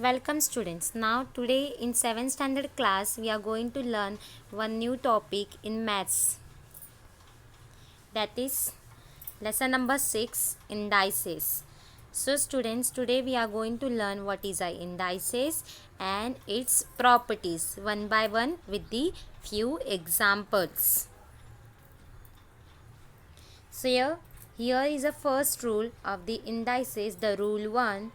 Welcome students. Now today in 7th standard class we are going to learn one new topic in maths, that is lesson number 6, indices. So students, today we are going to learn what is a indices and its properties one by one with the few examples. So here is the first rule of the indices, the rule 1.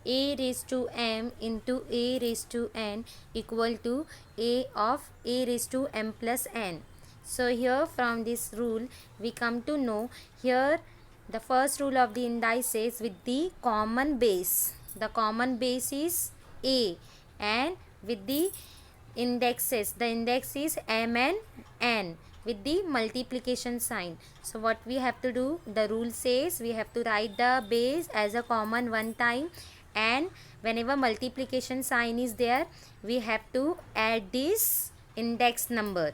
A raised to m into a raised to n equal to a of a raised to m plus n. So here from this rule we come to know here the first rule of the indices with the common base. The common base is a, and with the indexes, the index is m and n with the multiplication sign. So what we have to do, the rule says we have to write the base as a common one time, and whenever multiplication sign is there we have to add this index number.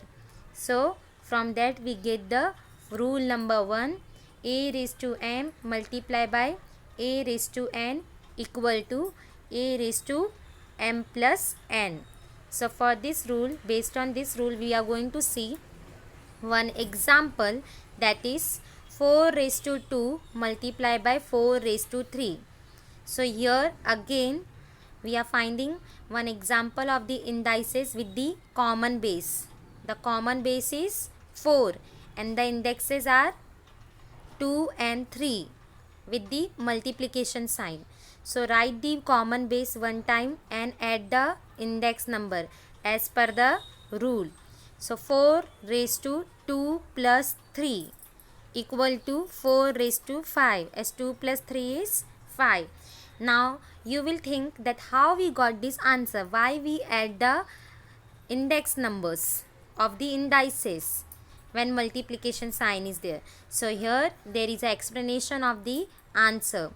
So from that we get the rule number 1, a raised to m multiply by a raised to n equal to a raised to m plus n. So for this rule, based on this rule we are going to see one example, that is 4 raised to 2 multiply by 4 raised to 3. So here again we are finding one example of the indices with the common base. The common base is 4 and the indexes are 2 and 3 with the multiplication sign. So write the common base one time and add the index number as per the rule. So 4 raised to 2 plus 3 equal to 4 raised to 5, as 2 plus 3 is 5. Now you will think that how we got this answer, why we add the index numbers of the indices when multiplication sign is there. So here there is an explanation of the answer.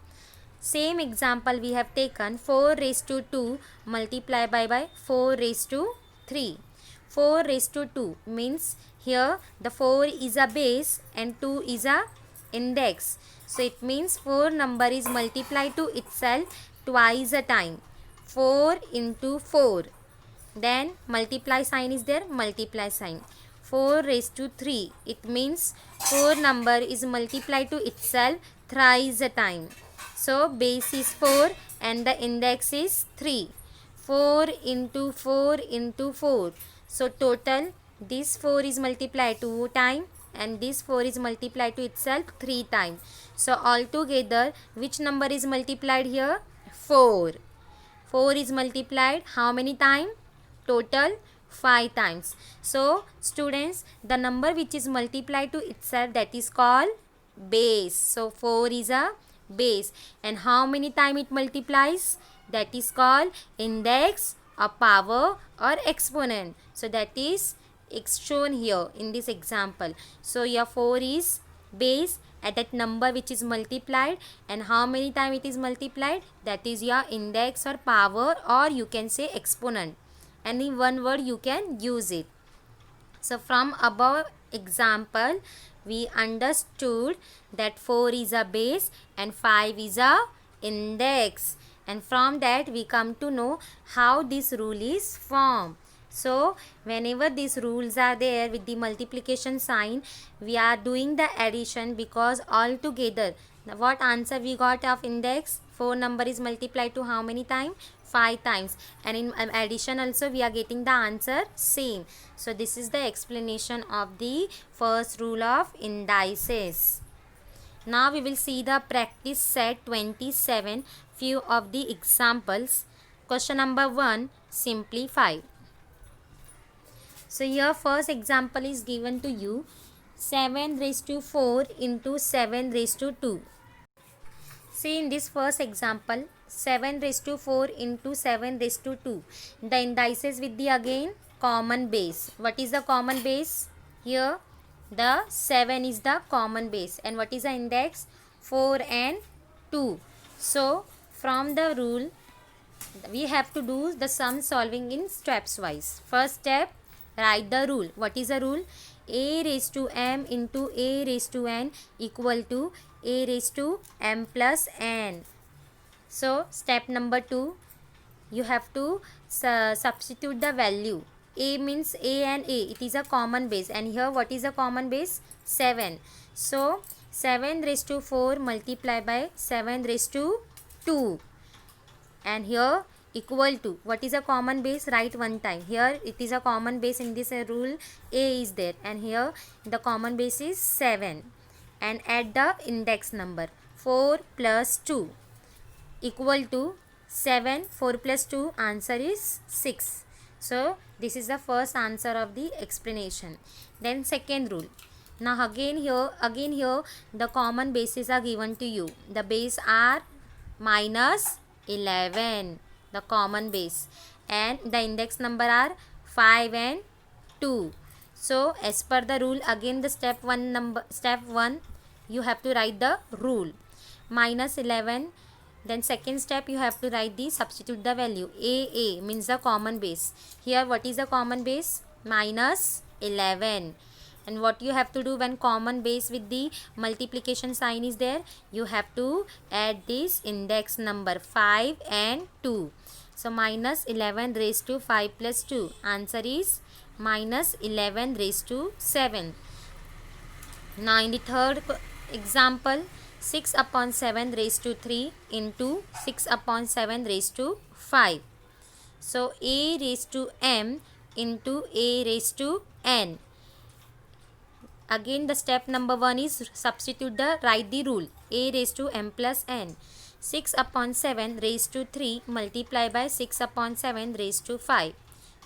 Same example we have taken 4 raised to 2 multiply by 4 raised to 3. 4 raised to 2 means here the 4 is a base and 2 is a index. So it means 4 number is multiplied to itself twice a time. 4 into 4. Then multiply sign is there, multiply sign. 4 raised to 3. It means 4 number is multiplied to itself thrice a time. So base is 4 and the index is 3. 4 into 4 into 4. So total this 4 is multiplied 2 times and this 4 is multiplied to itself 3 times. So altogether which number is multiplied here? 4. 4 is multiplied how many times? Total 5 times. So students, the number which is multiplied to itself, that is called base. So 4 is a base, and how many times it multiplies? That is called index or power or exponent. So that is shown here in this example. So your 4 is base at that number which is multiplied, and how many times it is multiplied? That is your index or power, or you can say exponent. Any one word you can use it. So from above example we understood that 4 is a base and 5 is a index, and from that we come to know how this rule is formed. So whenever these rules are there with the multiplication sign, we are doing the addition, because all together what answer we got of index? 4 number is multiplied to how many times? 5 times, and in addition also we are getting the answer same. So this is the explanation of the first rule of indices. Now we will see the practice set 27, few of the examples. Question number 1, simplify. So here first example is given to you, 7 raised to 4 into 7 raised to 2. See in this first example, 7 raised to 4 into 7 raised to 2. The indices with the again common base. What is the common base? Here the 7 is the common base, and what is the index? 4 and 2. So from the rule we have to do the sum solving in steps wise. First step, write the rule. What is the rule? A raised to m into a raised to n equal to a raised to m plus n. So step number 2, you have to substitute the value. A means A and A, it is a common base, and here what is a common base? 7. So 7 raised to 4 multiply by 7 raised to 2, and here equal to, what is a common base? Write one time. Here it is a common base in this rule, A is there, and here the common base is 7, and add the index number. 4 plus 2 equal to 7. 4 plus 2, answer is 6. So this is the first answer of the explanation. Then second rule. Now again here the common bases are given to you. The base are minus 11, the common base, and the index number are 5 and 2. So as per the rule, again the step 1 you have to write the rule. Minus 11, then second step you have to write the, substitute the value. A means the common base. Here what is the common base? Minus 11. And what you have to do when common base with the multiplication sign is there? You have to add this index number 5 and 2. So minus 11 raised to 5 plus 2. Answer is minus 11 raised to 7. Now in the third example, 6 upon 7 raised to 3 into 6 upon 7 raised to 5. So A raised to m into A raised to n. Again the step number 1 is write the rule. A raised to m plus n. 6 upon 7 raised to 3 multiply by 6 upon 7 raised to 5.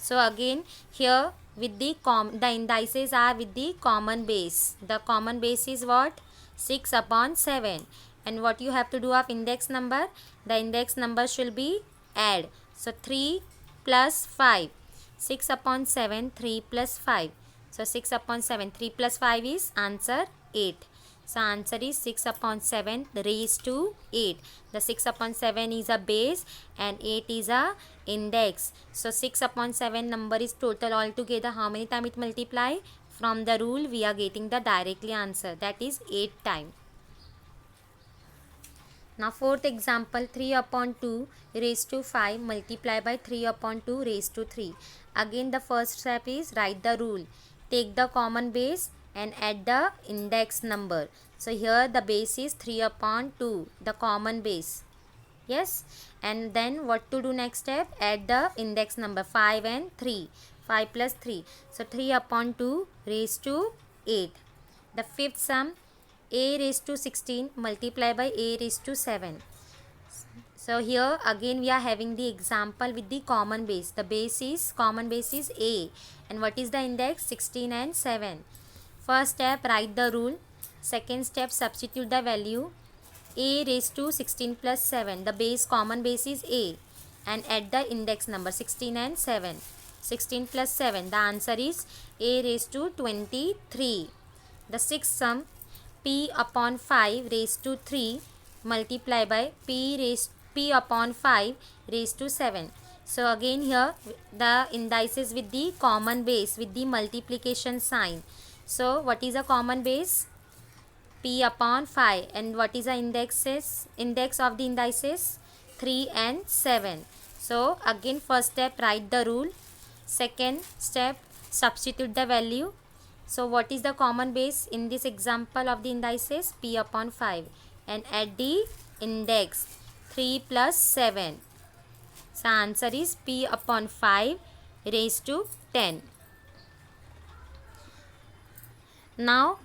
So again here with the indices are with the common base. The common base is what? 6 upon 7. And what you have to do of index number? The index number should be add. So 3 plus 5. 6 upon 7, 3 plus 5. So 6 upon 7, 3 plus 5 is answer 8. So answer is 6 upon 7 raised to 8. The 6 upon 7 is a base and 8 is a index. So 6 upon 7 number is total altogether. How many times it multiply? From the rule we are getting the directly answer, that is 8 times. Now fourth example, 3 upon 2 raised to 5 multiply by 3 upon 2 raised to 3. Again the first step is write the rule. Take the common base and add the index number. So here the base is 3 upon 2, the common base. Yes, and then what to do next step? Add the index number 5 and 3. 5 plus 3. So 3 upon 2 raised to 8. The fifth sum, A raised to 16 multiply by A raised to 7. So here again we are having the example with the common base. The common base is A, and what is the index? 16 and 7. First step, write the rule. Second step, substitute the value. A raised to 16 plus 7. The common base is A, and add the index number 16 and 7. 16 plus 7. The answer is A raised to 23. The sixth sum, P upon 5 raised to 3 multiply by P upon 5 raised to 7. So again here the indices with the common base with the multiplication sign. So what is a common base? P upon 5. And what is the index of the indices? 3 and 7. So again first step, write the rule. Second step, substitute the value. So what is the common base in this example of the indices? P upon 5, and add the index 3 plus 7. So answer is P upon 5 raised to 10. Now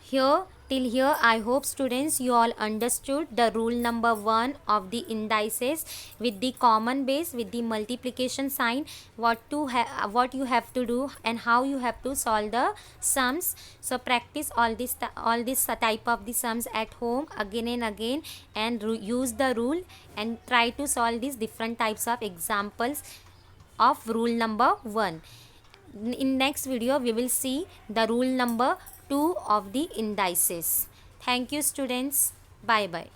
till here I hope students you all understood the rule number 1 of the indices with the common base with the multiplication sign, what you have to do and how you have to solve the sums. So practice all this type of the sums at home again and again, and use the rule and try to solve these different types of examples of rule number 1. In next video we will see the rule number 2 of the indices. Thank you students. Bye bye.